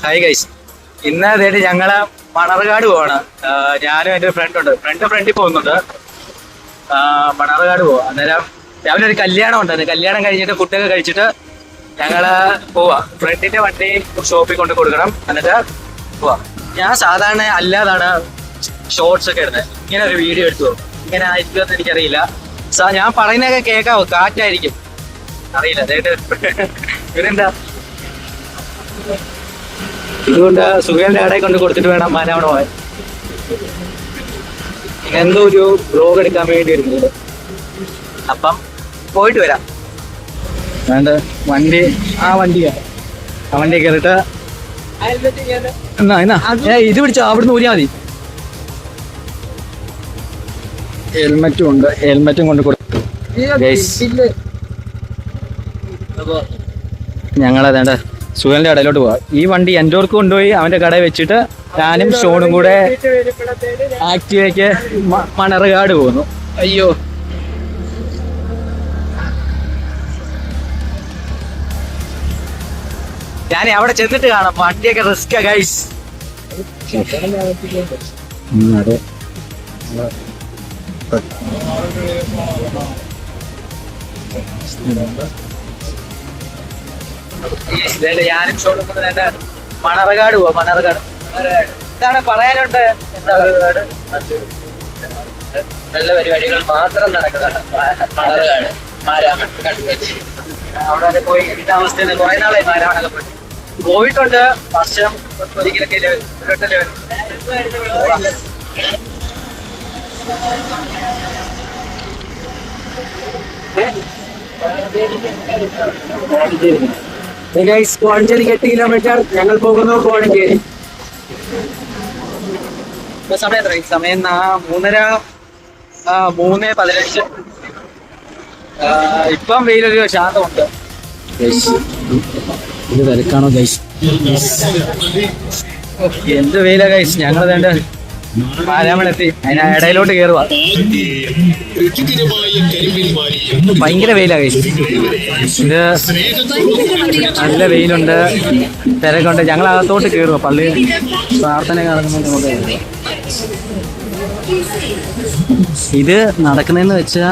Hi guys, ഇന്ന് അതായത് ഞങ്ങള് മണർകാട് പോവാണ്. ഞാനും എൻ്റെ ഫ്രണ്ടിൽ പോകുന്നുണ്ട്. മണർകാട് പോവാ. അന്നേരം രാവിലെ ഒരു കല്യാണം ഉണ്ടായിരുന്നു. കല്യാണം കഴിഞ്ഞിട്ട് ഫുഡൊക്കെ കഴിച്ചിട്ട് ഞങ്ങള് പോവാ. ഫ്രണ്ടിന്റെ വണ്ടി ഷോപ്പിൽ കൊണ്ട് കൊടുക്കണം, എന്നിട്ട് പോവാ. ഞാൻ സാധാരണ അല്ലാതാണ് ഷോർട്സ് ഒക്കെ ഇടുന്നത്. ഇങ്ങനെ ഒരു വീഡിയോ എടുത്തു, ഇങ്ങനെ ആയിരിക്കുമെന്ന് എനിക്കറിയില്ല. ഞാൻ പറയുന്നതൊക്കെ കേൾക്കാവോ? കാറ്റായിരിക്കും, അറിയില്ല. അതായത് ഇവരെന്താ ഇതുകൊണ്ട് സുഖേന്റെ കടയിൽ കൊണ്ട് കൊടുത്തിട്ട് വേണം മാനാവണ പോകാൻ. എന്തോ ഒരു ബ്ലോഗ് എടുക്കാൻ വേണ്ടി വരുന്നത്. അപ്പം പോയിട്ട് വരാം. വേണ്ട വണ്ടി, ആ വണ്ടി കയറിട്ട് ഇത് പിടിച്ചോ, അവിടുന്ന് ഊരിയാ മതി. ഹെൽമെറ്റും ഉണ്ട്, ഹെൽമെറ്റും കൊണ്ട് കൊടുത്തു. ഞങ്ങളതേണ്ട സുഖന്റെ കടയിലോട്ട് പോവാം. ഈ വണ്ടി എൻഡോർക്ക് കൊണ്ടുപോയി അവന്റെ കടയിൽ വെച്ചിട്ട് ഞാനും ഷോണും കൂടെ ആക്റ്റീവയ്ക്ക് മണർകാട് പോകുന്നു. അയ്യോ, ഞാൻ അവിടെ ചെന്നിട്ട് കാണാം. വണ്ടിയൊക്കെ റിസ്ക് ഗൈസ്. അതെ, ഞാനും ഷോണും മണർകാട് പോവാ. മണർകാട് എന്താണ് പറയാനുണ്ട്? നല്ല പരിപാടികൾ മാത്രം നടക്കുന്നതാണ് മണർകാട്. അവിടെ പോയി കിട്ടുന്ന അവസ്ഥയിൽ കുറെ നാളായി മാരാമണൊക്കെ പോയിട്ടുണ്ട്. വർഷം ഒരിക്കലൊക്കെ കോഴഞ്ചേരി 8 കിലോമീറ്റർ. ഞങ്ങൾ പോകുന്നു കോഴഞ്ചേരി. സമയം എത്ര? സമയം 3:15. ഇപ്പം വെയിലൊരു ശാന്തമുണ്ട്. ഇത് തിരക്കാണോ ഗൈസ്? എന്ത് വെയിലാ ഗൈസ്. ഞങ്ങൾ വേണ്ട മാരാമണെത്തി, അതിന് ഇടയിലോട്ട് കയറുക. ഭയങ്കര വെയിലാ ഗൈസ്. ഇത് നല്ല വെയിലുണ്ട്, തിരക്കുണ്ട്. ഞങ്ങൾ അകത്തോട്ട് കയറുക. പള്ളി പ്രാർത്ഥന നടക്കുന്നുണ്ട്. ഇത് നടക്കുന്നതെന്ന് വെച്ചാ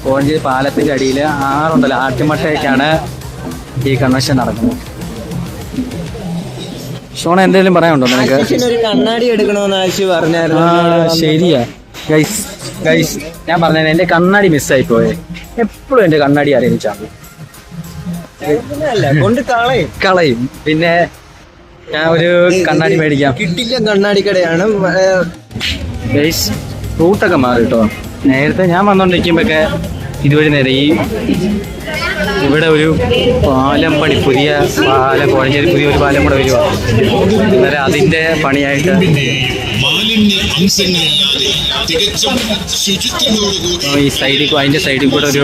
കോഴഞ്ചേരി പാലത്തിന്റെ അടിയിൽ ആറുണ്ടല്ലോ, ആട്ടിമട്ടയ്ക്കാണ് ഈ കൺവെൻഷൻ നടക്കുന്നത്. ഷോണ എന്തെങ്കിലും പറയാനുണ്ടോ നിനക്ക്? ഒരു കണ്ണാടി എടുക്കണമെന്ന് ആശു പറഞ്ഞായിരുന്നു. ശരിയാ ഗൈസ്, ഞാൻ പറഞ്ഞത് എന്റെ കണ്ണാടി മിസ്സായി പോയെ. എപ്പോഴും എന്റെ കണ്ണാടി അറിയിച്ചാണ് കൊണ്ട് കളയും. പിന്നെ ഞാൻ ഒരു കണ്ണാടി മേടിക്കാം. കിട്ടില്ല, കണ്ണാടി കടയാണ്. ഗൈസ്, റൂട്ടൊക്കെ മാറി കേട്ടോ. നേരത്തെ ഞാൻ വന്നോണ്ടിരിക്കുമ്പോഴൊക്കെ ഇതുവഴി നേരെ ഇവിടെ ഒരു പാലം പണി, പുതിയ പാലം, കോഴഞ്ചേരി പുതിയ ഒരു പാലം കൂടെ വരുവാ. അന്നേരം അതിന്റെ പണിയായിട്ട് ഈ സൈഡിൽ, അതിന്റെ സൈഡിൽ കൂടെ ഒരു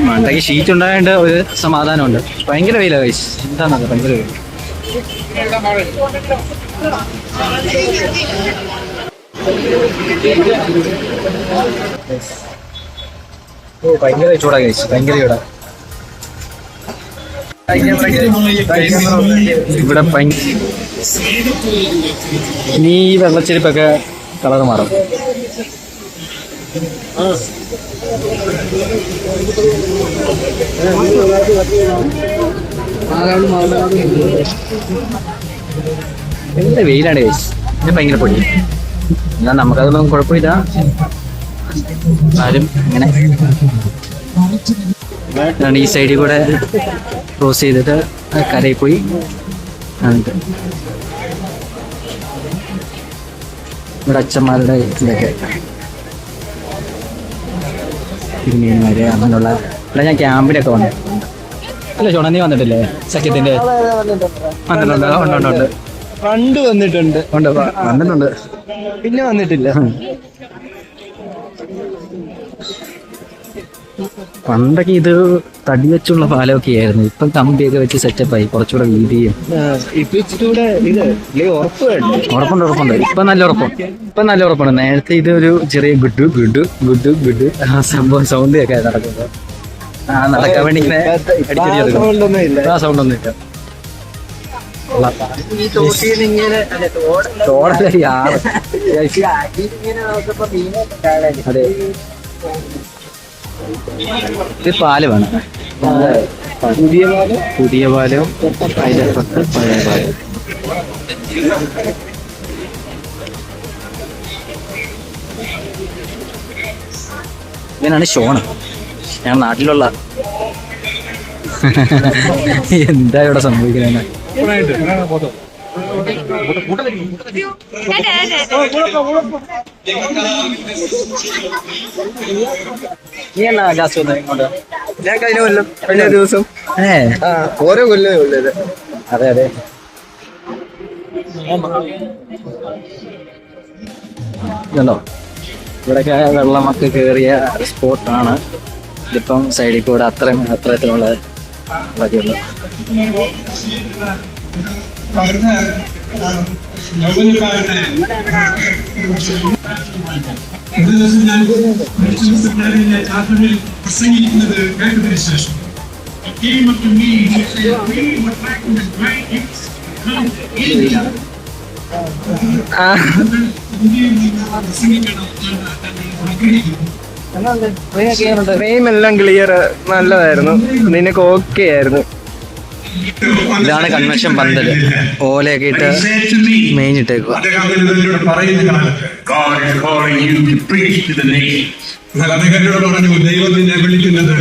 മണ്ടയ്ക്ക് ഷീറ്റ് ഉണ്ടായതുകൊണ്ട് ഒരു സമാധാനമുണ്ട്. ഭയങ്കര വെയിലാ ഗൈസ്. എന്താണെന്നറിയാം, ഭയങ്കര വെയിൽ. ഭയങ്കര ചൂടാ ഗൈസ്, ഭയങ്കര ചൂടാ ഇവിടെ. ഇനി ഈ വെള്ളച്ചെരുപ്പൊക്കെ കളർ മാറും. ഭയങ്കര വെയിലാണ് ഗൈസ്. ഇത് ഭയങ്കര പൊടി. എന്നാൽ നമുക്കതൊന്നും കുഴപ്പമില്ല. ആരും ഇങ്ങനെ ഈ സൈഡിൽ കൂടെ ക്രോസ് ചെയ്തിട്ട് കരയിൽ പോയി ഇവിടെ അച്ഛന്മാരുടെ ഇതൊക്കെ തിരുമേനിമാര് അങ്ങനെയുള്ള. ഇവിടെ ഞാൻ ക്യാമ്പിലൊക്കെ വന്നു. അല്ല ഷോണ, നീ വന്നിട്ടില്ലേ സഖ്യത്തിന്റെ? വന്നിട്ടുണ്ട്. ഉണ്ട് പണ്ട് വന്നിട്ടുണ്ട്. വന്നിട്ടുണ്ട്, പിന്നെ വന്നിട്ടില്ല. പണ്ടൊക്കെ ഇത് തടി വെച്ചുള്ള പാലമൊക്കെ ആയിരുന്നു. ഇപ്പം കമ്പിയൊക്കെ വെച്ച് സെറ്റപ്പായി, കുറച്ചുകൂടെ വീതിയും. ഇപ്പൊ ഇച്ചിരി ഇത് ഉറപ്പ് വേണ്ടേ? ഉറപ്പുണ്ട്. ഇപ്പം നല്ല ഉറപ്പുണ്ട്. നേരത്തെ ഇത് ഒരു ചെറിയ ഗുഡു ഗുഡു ഗുഡു ഗുഡു ആ സംഭവം സൗണ്ട് ഒക്കെ നടക്കുന്നത്. നടക്കാൻ വേണ്ടി ഇങ്ങനെ സൗണ്ട് ഒന്നും ഇല്ല. അതെ, ഇത് പാല് വേണം. പുതിയ പാലും അതിന്റെ അപ്പുറത്ത് പഴയ പാലും. ഇങ്ങനെയാണ് ഷോണ്. ഞാൻ നാട്ടിലുള്ള എന്താ ഇവിടെ സംഭവിക്കുന്നത്? നീ എന്നാ ലാസ്റ്റ് വന്നത് ഇങ്ങോട്ട്? ഞാൻ കഴിഞ്ഞ കൊല്ലം, കഴിഞ്ഞ ദിവസം. ഓരോ കൊല്ലമേ ഉള്ളത്. അതെ അതെ. ഇതുണ്ടോ, ഇവിടെയൊക്കെ വെള്ളമൊക്കെ കയറിയ സ്പോട്ടാണ്. ഇതിപ്പം സൈഡിൽ കൂടെ അത്രത്തിലുള്ള വഴിയുള്ളൂ. പ്രസംഗിക്കുന്നത് കേട്ടതിന് ശേഷം ഫ്രെയിം എല്ലാം ക്ലിയർ, നല്ലതായിരുന്നു. നിനക്ക് ഓക്കെ ആയിരുന്നു. ഇതാണ് കൺവെൻഷൻ പന്തല്. ഓലയൊക്കെ ഇട്ട് മേഞ്ഞിട്ടേക്കുക. അദ്ദേഹത്തോട് പറഞ്ഞു, ദൈവം നിന്നെ വിളിക്കുന്നത്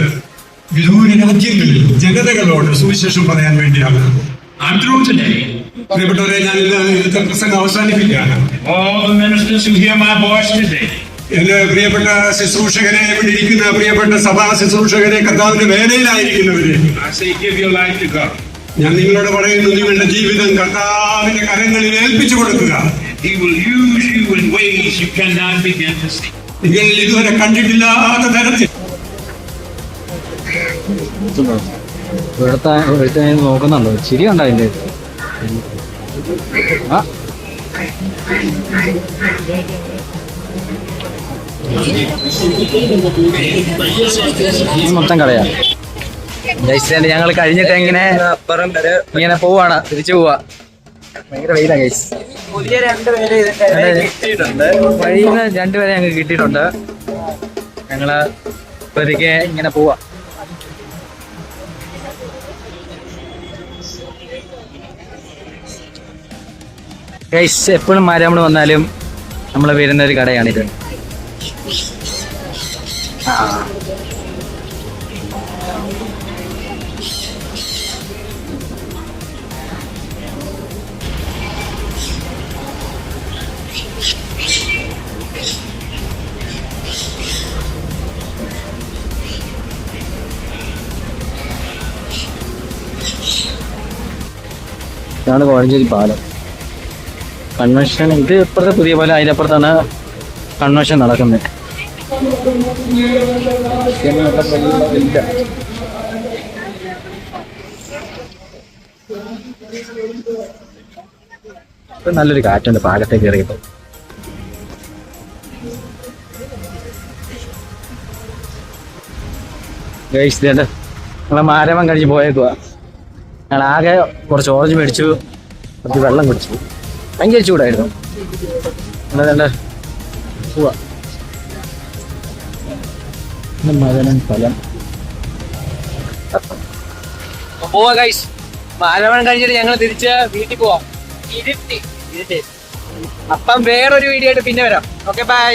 വിദൂര രാജ്യങ്ങളിൽ ജനതകളോട് സുവിശേഷം പറയാൻ വേണ്ടിയാണ്. പ്രിയപ്പെട്ടവരെ, ഞാൻ ഇന്നത്തെ പ്രസംഗം അവസാനിപ്പിക്കുകയാണ്. എന്റെ പ്രിയപ്പെട്ട ശുശ്രൂഷകരെ, ഇവിടെ ഇരിക്കുന്ന പ്രിയപ്പെട്ട സഭാ ശുശ്രൂഷകരെ, കർത്താവിന്റെ വേലയിലായിരിക്കുന്നവരെ, ഞാൻ നിങ്ങളോട് പറയുന്നു, നിങ്ങളുടെ ജീവിതം കർത്താവിന്റെ കരങ്ങളിൽ ഏൽപ്പിച്ചു കൊടുക്കുക. നിങ്ങൾ ഇതുവരെ കണ്ടിട്ടില്ലാത്ത തരത്തിൽ ഇവിടുത്തെ നോക്കുന്നുണ്ടോ? ശരിയുണ്ടോ അതിന്റെ? മൊത്തം കടയാ. ഞങ്ങൾ കഴിഞ്ഞിട്ട് ഇങ്ങനെ പോവാണ്, തിരിച്ചു പോവാ. ഭയങ്കര വെയിലാ ഗൈസ്. പുതിയ രണ്ടുപേരെ വഴിയിൽ നിന്ന് രണ്ടുപേരെ ഞങ്ങൾക്ക് കിട്ടിയിട്ടുണ്ട്. ഞങ്ങള് പതുക്കെ ഇങ്ങനെ പോവാ. ഗൈസ്, എപ്പോഴും മാരാമണ് വന്നാലും നമ്മൾ വരുന്ന ഒരു കടയാണിത്. ഇതാണ് കോഴഞ്ചേരി പാലം. കൺവെൻഷൻ ഇത് ഇപ്പുറത്തെ പുതിയ പാലം, അതിൻ്റെ അപ്പുറത്താണ് കൺവെൻഷൻ നടക്കുന്നത്. ഇപ്പം നല്ലൊരു കാറ്റുണ്ട് പാലത്തേക്ക് കയറിയപ്പോൾ. ഗൈസ്, ഇതേണ്ട ഞങ്ങളെ മാരവൻ കഴിഞ്ഞ് പോയേക്കുക. ഞങ്ങൾ ആകെ കുറച്ച് ഓറഞ്ച് മേടിച്ചു, കുറച്ച് വെള്ളം കുടിച്ചു. ഭയങ്കര ചൂടായിരുന്നു. എന്നതേണ്ട പോവാ ഫലം പോവാ ഗൈസ്. മാരവൻ കഴിഞ്ഞിട്ട് ഞങ്ങൾ തിരിച്ച് വീട്ടിൽ പോവാം. അപ്പം വേറൊരു വീഡിയോ ആയിട്ട് പിന്നെ വരാം. Okay, by.